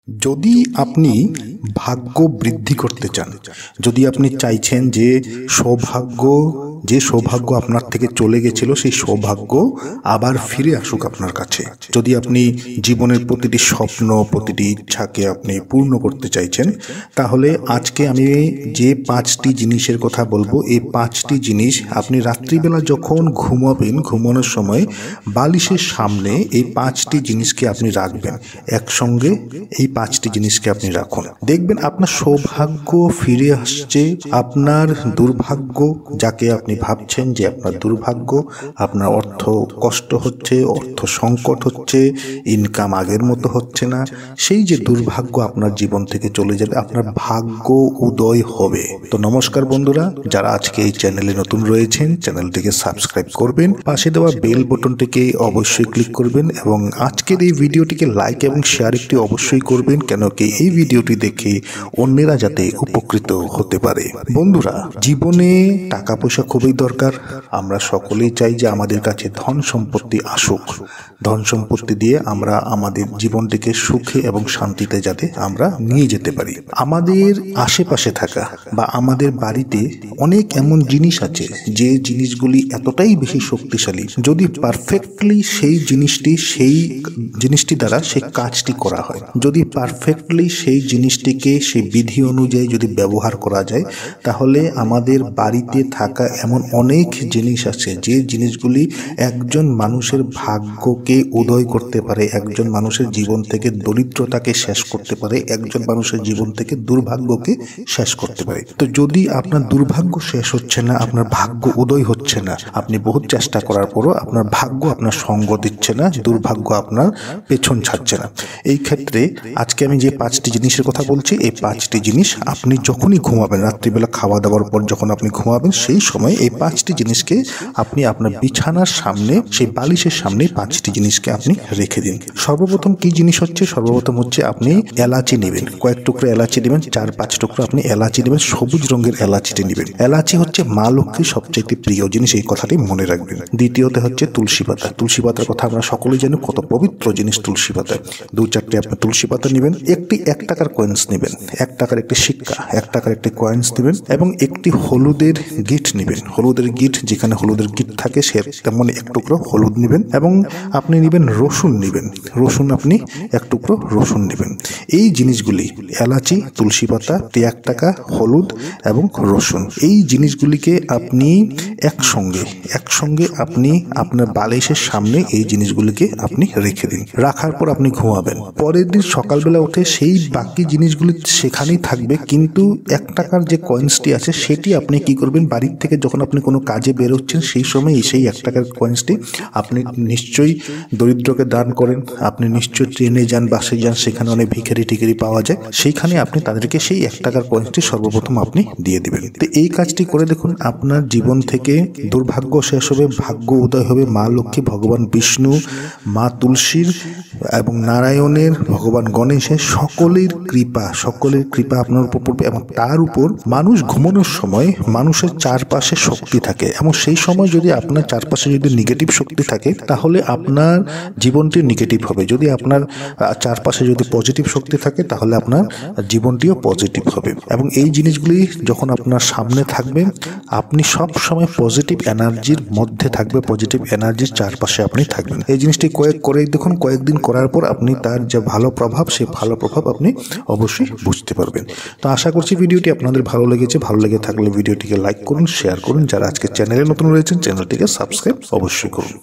যদি আপনি ভাগ্য বৃদ্ধি করতে চান, যদি আপনি চাইছেন যে সৌভাগ্য আপনার থেকে চলে গেছিল সেই সৌভাগ্য আবার ফিরে আসুক আপনার কাছে, যদি আপনি জীবনের প্রতিটি স্বপ্ন প্রতিটি ইচ্ছাকে আপনি পূর্ণ করতে চাইছেন, তাহলে আজকে আমি যে 5টি জিনিসের কথা বলবো, এই 5টি জিনিস আপনি রাত্রিবেলা যখন ঘুমাবেন, ঘুমানোর সময় বালিশের সামনে এই 5টি জিনিসকে আপনি রাখবেন। একসঙ্গে এই 5টি জিনিসকে আপনি রাখুন, দেখবেন আপনার সৌভাগ্য ফিরে আসছে। আপনার দুর্ভাগ্য, যাকে আপনি ভাবছেন যে আপনার দুর্ভাগ্য, আপনার অর্থ কষ্ট হচ্ছে, অর্থ সংকট হচ্ছে, ইনকাম আগের মতো হচ্ছে না, সেই যে দুর্ভাগ্য আপনার জীবন থেকে চলে যাবে, আপনার ভাগ্য উদয় হবে। তো নমস্কার বন্ধুরা, যারা আজকে এই চ্যানেলে নতুন রয়েছেন, চ্যানেলটিকে সাবস্ক্রাইব করবেন, পাশে দেওয়া বেল বাটনটিকে অবশ্যই ক্লিক করবেন এবং আজকের এই ভিডিওটিকে লাইক এবং শেয়ার একটি অবশ্যই করবেন, কেন কি এই ভিডিওটি দেখে অন্যেরা যাতে উপকৃত হতে পারে। বন্ধুরা, জীবনে টাকা পয়সা খুবই দরকার। আমরা সকলেই চাই যে আমাদের কাছে ধন সম্পত্তি আসুক, ধন সম্পত্তি দিয়ে আমরা আমাদের জীবনটিকে সুখে এবং শান্তিতে যাতে আমরা নিয়ে যেতে পারি। আমাদের আশেপাশে থাকা বা আমাদের বাড়িতে অনেক এমন জিনিস আছে যে জিনিসগুলি এতটাই বেশি শক্তিশালী, যদি পারফেক্টলি সেই জিনিসটি দ্বারা সেই কাজটি করা হয়, যদি পারফেক্টলি সেই জিনিসটিকে সেই বিধি অনুযায়ী যদি ব্যবহার করা যায়, তাহলে আমাদের বাড়িতে থাকা এমন অনেক জিনিস আছে যে জিনিসগুলি একজন মানুষের ভাগ্যকে উদয় করতে পারে, একজন মানুষের জীবন থেকে দরিদ্রতাকে শেষ করতে পারে, একজন মানুষের জীবন থেকে দুর্ভাগ্যকে শেষ করতে পারে। তো যদি আপনার দুর্ভাগ্য শেষ হচ্ছে না, আপনার ভাগ্য উদয় হচ্ছে না, আপনি বহুত চেষ্টা করার পরও আপনার ভাগ্য আপনার সঙ্গ দিচ্ছে না, দুর্ভাগ্য আপনার পেছন ছাড়ছে না, এই ক্ষেত্রে আজকে আমি যে 5টি জিনিসের কথা বলছি, এই 5টি জিনিস আপনি যখনই ঘুমাবেন, রাত্রিবেলা খাওয়া দাওয়ার পর যখন আপনি ঘুমাবেন, সেই সময় এই 5টি জিনিসকে আপনি আপনার বিছানার সামনে, সেই বালিশের সামনে 5টি জিনিসকে আপনি রেখে দিন। সর্বপ্রথম কি জিনিস হচ্ছে? সর্বপ্রথম হচ্ছে আপনি এলাচি নেবেন, কয়েক টুকরো এলাচি নেবেন, 4-5 টুকরো আপনি এলাচি নেবেন, সবুজ রঙের এলাচিটি নেবেন। এলাচি হচ্ছে মা লক্ষ্মীর সবচেয়ে প্রিয় জিনিস, এই কথাটি মনে রাখবেন। দ্বিতীয়ত হচ্ছে তুলসী পাতা। তুলসী পাতার কথা আমরা সকলেই জানি, কত পবিত্র জিনিস তুলসী পাতা। 2-4টে আপনি তুলসী পাতা নেবেন, একটি 1 টাকার কয়েন্স নেবেন, 1 টাকার একটি সিক্কা, 1 টাকার একটি কয়েন্স নেবেন এবং একটি হলুদের গিট নেবেন। হলুদের গিট, যেখানে হলুদের গিট থাকে সে তেমন 1 টুকরো হলুদ নেবেন এবং আপনি নেবেন রসুন নেবেন, রসুন আপনি 1 টুকরো রসুন নেবেন। এই জিনিসগুলি এলাচি, তুলসী পাতা, 1 টাকা, হলুদ এবং রসুন, এই জিনিসগুলিকে আপনি একসঙ্গে আপনি আপনার বালিশের সামনে এই জিনিসগুলিকে আপনি রেখে দিন। রাখার পর আপনি ঘুমাবেন। পরের দিন সকালবেলা উঠে সেই বাকি জিনিসগুলি সেখানেই থাকবে, কিন্তু 1 টাকার যে কয়েন্সটি আছে সেটি আপনি কি করবেন, বাড়ির থেকে যখন আপনি কোনো কাজে বেরোচ্ছেন সেই সময় সেই 1 টাকার কয়েন্সটি আপনি নিশ্চয়ই দরিদ্রকে দান করেন, আপনি নিশ্চয়ই ট্রেনে যান, বাসে যান, সেখানে অনেক ভিখারি টিখারি পাওয়া যায়, সেইখানে আপনি তাদেরকে সেই 1 টাকার কয়েন্সটি সর্বপ্রথম আপনি দিয়ে দিবেন। তো এই কাজটি করে দেখুন, আপনার জীবন থেকে দুর্ভাগ্য শেষ হবে, ভাগ্য উদয় হবে। মা লক্ষ্মী, ভগবান বিষ্ণু, মা তুলসীর এবং নারায়ণের, ভগবান গণেশের সকলের কৃপা আপনার উপর পড়বে এবং তার উপর মানুষ ঘুমানোর সময় মানুষের চারপাশে শক্তি থাকে এবং সেই সময় যদি আপনার চারপাশে যদি নেগেটিভ শক্তি থাকে, তাহলে আপনার জীবনটি নেগেটিভ হবে। যদি আপনার চারপাশে যদি পজিটিভ শক্তি থাকে, তাহলে আপনার জীবনটিও পজিটিভ হবে। এবং এই জিনিসগুলি যখন আপনার সামনে থাকবে, আপনি সব সময় পজিটিভ এনার্জির মধ্যে থাকবে, পজিটিভ এনার্জির চারপাশে আপনি থাকবেন। এই জিনিসটি দেখুন, কয়েকদিন করার পর আপনি তার যে ভালো প্রভাব, সেই ভালো প্রভাব আপনি অবশ্যই বুঝতে পারবেন। তো আশা করছি ভিডিওটি আপনাদের ভালো লেগেছে। ভালো লেগে থাকলে ভিডিওটিকে লাইক করুন, শেয়ার করুন। যারা আজকে চ্যানেলে নতুন রয়েছেন, চ্যানেলটিকে সাবস্ক্রাইব অবশ্যই করুন।